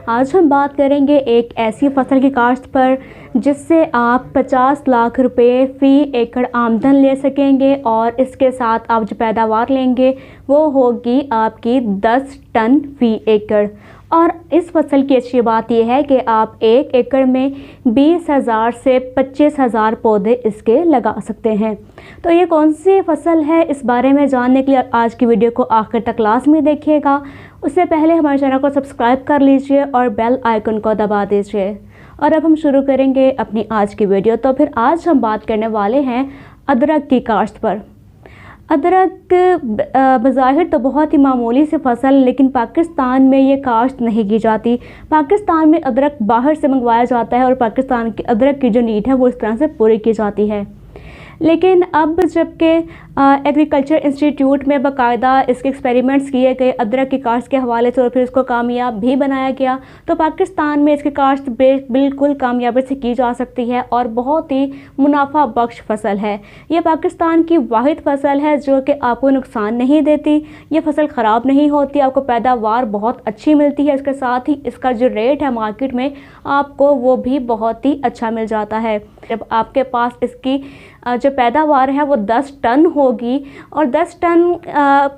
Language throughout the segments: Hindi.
आज हम बात करेंगे एक ऐसी फसल की काश्त पर जिससे आप 50 लाख रुपए फ़ी एकड़ आमदन ले सकेंगे और इसके साथ आप जो पैदावार लेंगे वो होगी आपकी 10 टन फ़ी एकड़। और इस फसल की अच्छी बात यह है कि आप 1 एकड़ में 20,000 से 25,000 पौधे इसके लगा सकते हैं। तो ये कौन सी फसल है, इस बारे में जानने के लिए आज की वीडियो को आखिर तक लाजमी देखिएगा। उससे पहले हमारे चैनल को सब्सक्राइब कर लीजिए और बेल आइकन को दबा दीजिए। और अब हम शुरू करेंगे अपनी आज की वीडियो। तो फिर आज हम बात करने वाले हैं अदरक की काश्त पर। अदरक बज़ाहिर तो बहुत ही मामूली सी फसल, लेकिन पाकिस्तान में ये काश्त नहीं की जाती। पाकिस्तान में अदरक बाहर से मंगवाया जाता है और पाकिस्तान की अदरक की जो नीड है वो इस तरह से पूरी की जाती है। लेकिन अब जबकि एग्रीकल्चर इंस्टीट्यूट में बाकायदा इसके एक्सपेरिमेंट्स किए गए अदरक की काश्त के हवाले से और फिर इसको कामयाब भी बनाया गया, तो पाकिस्तान में इसकी काश्त बिल्कुल कामयाबी से की जा सकती है और बहुत ही मुनाफा बख्श फसल है। ये पाकिस्तान की वाहिद फसल है जो कि आपको नुकसान नहीं देती। ये फसल ख़राब नहीं होती, आपको पैदावार बहुत अच्छी मिलती है। इसके साथ ही इसका जो रेट है मार्केट में आपको वो भी बहुत ही अच्छा मिल जाता है। जब आपके पास इसकी जो पैदावार है वो 10 टन होगी और 10 टन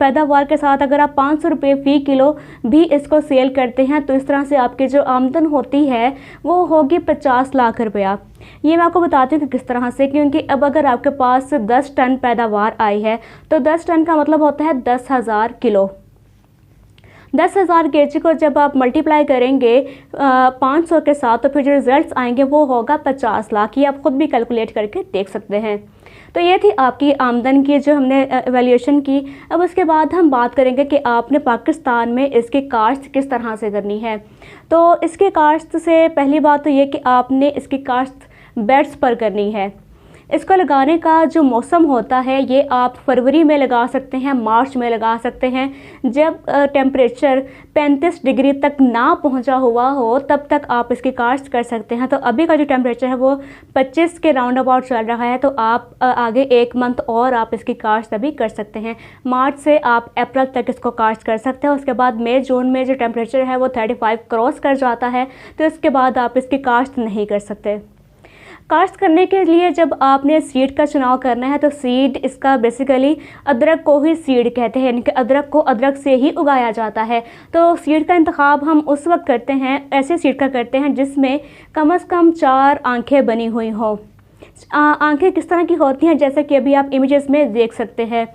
पैदावार के साथ अगर आप 500 रुपये फ़ी किलो भी इसको सेल करते हैं तो इस तरह से आपकी जो आमदन होती है वो होगी 50 लाख रुपया। ये मैं आपको बताती हूँ कि किस तरह से, क्योंकि अब अगर आपके पास 10 टन पैदावार आई है तो 10 टन का मतलब होता है 10,000 किलो। 10,000 केजी को जब आप मल्टीप्लाई करेंगे 500 के साथ तो फिर जो रिज़ल्ट आएंगे वो होगा 50 लाख। ये आप ख़ुद भी कैलकुलेट करके देख सकते हैं। तो ये थी आपकी आमदन की जो हमने एवेल्यूशन की। अब उसके बाद हम बात करेंगे कि आपने पाकिस्तान में इसकी काश्त किस तरह से करनी है। तो इसकी काश्त से पहली बात तो ये कि आपने इसकी काश्त बेड्स पर करनी है। इसको लगाने का जो मौसम होता है ये आप फरवरी में लगा सकते हैं, मार्च में लगा सकते हैं। जब टेम्परेचर 35 डिग्री तक ना पहुंचा हुआ हो तब तक आप इसकी काश्त कर सकते हैं। तो अभी का जो टेम्परेचर है वो 25 के राउंड अबाउट चल रहा है, तो आप आगे 1 मंथ और आप इसकी काश्त अभी कर सकते हैं। मार्च से आप अप्रैल तक इसको काश्त कर सकते हैं। उसके बाद मई जून में जो टेम्परेचर है वो 35 क्रॉस कर जाता है, तो इसके बाद आप इसकी काश्त नहीं कर सकते। काश्त करने के लिए जब आपने सीड का चुनाव करना है तो सीड इसका बेसिकली अदरक को ही सीड कहते हैं, यानी कि अदरक को अदरक से ही उगाया जाता है। तो सीड का इंतखाब हम उस वक्त करते हैं, ऐसे सीड का करते हैं जिसमें कम से कम 4 आंखें बनी हुई हों। आंखें किस तरह की होती हैं जैसे कि अभी आप इमेजेस में देख सकते हैं।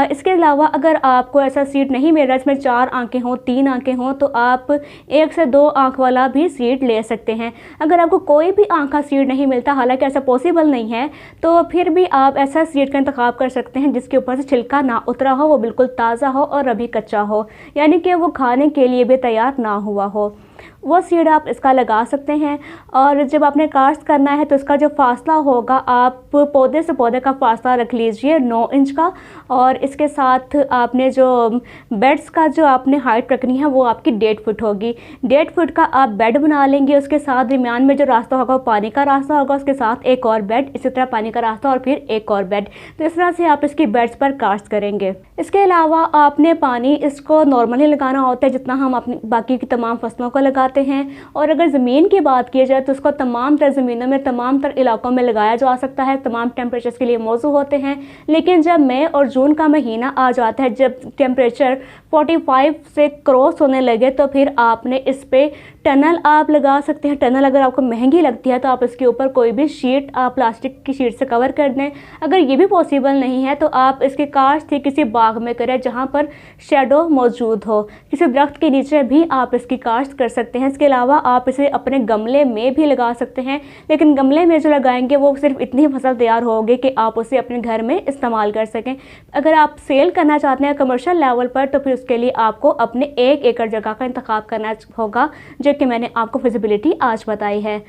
इसके अलावा अगर आपको ऐसा सीड नहीं मिल रहा इसमें 4 आंखें हों, 3 आंखें हों, तो आप 1 से 2 आंख वाला भी सीड ले सकते हैं। अगर आपको कोई भी आंख का सीड नहीं मिलता, हालांकि ऐसा पॉसिबल नहीं है, तो फिर भी आप ऐसा सीड का इंतखाब कर सकते हैं जिसके ऊपर से छिलका ना उतरा हो, वो बिल्कुल ताज़ा हो और अभी कच्चा हो, यानी कि वो खाने के लिए भी तैयार ना हुआ हो। वो सीड आप इसका लगा सकते हैं। और जब आपने काश्त करना है तो इसका जो फासला होगा, आप पौधे से पौधे का फासला रख लीजिए 9 इंच का। और इसके साथ आपने जो बेड्स का जो आपने हाइट रखनी है वो आपकी 1.5 फुट होगी। 1.5 फुट का आप बेड बना लेंगे। उसके साथ दरमियान में जो रास्ता होगा वो पानी का रास्ता होगा, उसके साथ एक और बेड, इसी तरह पानी का रास्ता और फिर एक और बेड। तो इस तरह से आप इसकी बेड्स पर काश्त करेंगे। इसके अलावा आपने पानी इसको नॉर्मली लगाना होता है जितना हम अपनी बाकी की तमाम फसलों को लगाते हैं। और अगर ज़मीन की बात की जाए तो उसको तमाम तर ज़मीनों में, तमाम तर इलाकों में लगाया जा सकता है, तमाम टेम्परेचर्स के लिए मौजू होते हैं। लेकिन जब मई और जून का महीना आ जाता है, जब टेम्परेचर 45 से क्रॉस होने लगे, तो फिर आपने इस पर टनल आप लगा सकते हैं। टनल अगर आपको महंगी लगती है तो आप इसके ऊपर कोई भी शीट आप प्लास्टिक की शीट से कवर कर दें। अगर ये भी पॉसिबल नहीं है तो आप इसकी काश्त ही किसी बाग में करें जहाँ पर शेडो मौजूद हो। किसी दरख्त के नीचे भी आप इसकी काश्त कर सकते हैं। इसके अलावा आप इसे अपने गमले में भी लगा सकते हैं, लेकिन गमले में जो लगाएंगे वो सिर्फ इतनी फसल तैयार होगी कि आप उसे अपने घर में इस्तेमाल कर सकें। अगर आप सेल करना चाहते हैं कमर्शियल लेवल पर तो फिर उसके लिए आपको अपने 1 एकड़ जगह का इंतखाब करना होगा, जो कि मैंने आपको फिजिबिलिटी आज बताई है।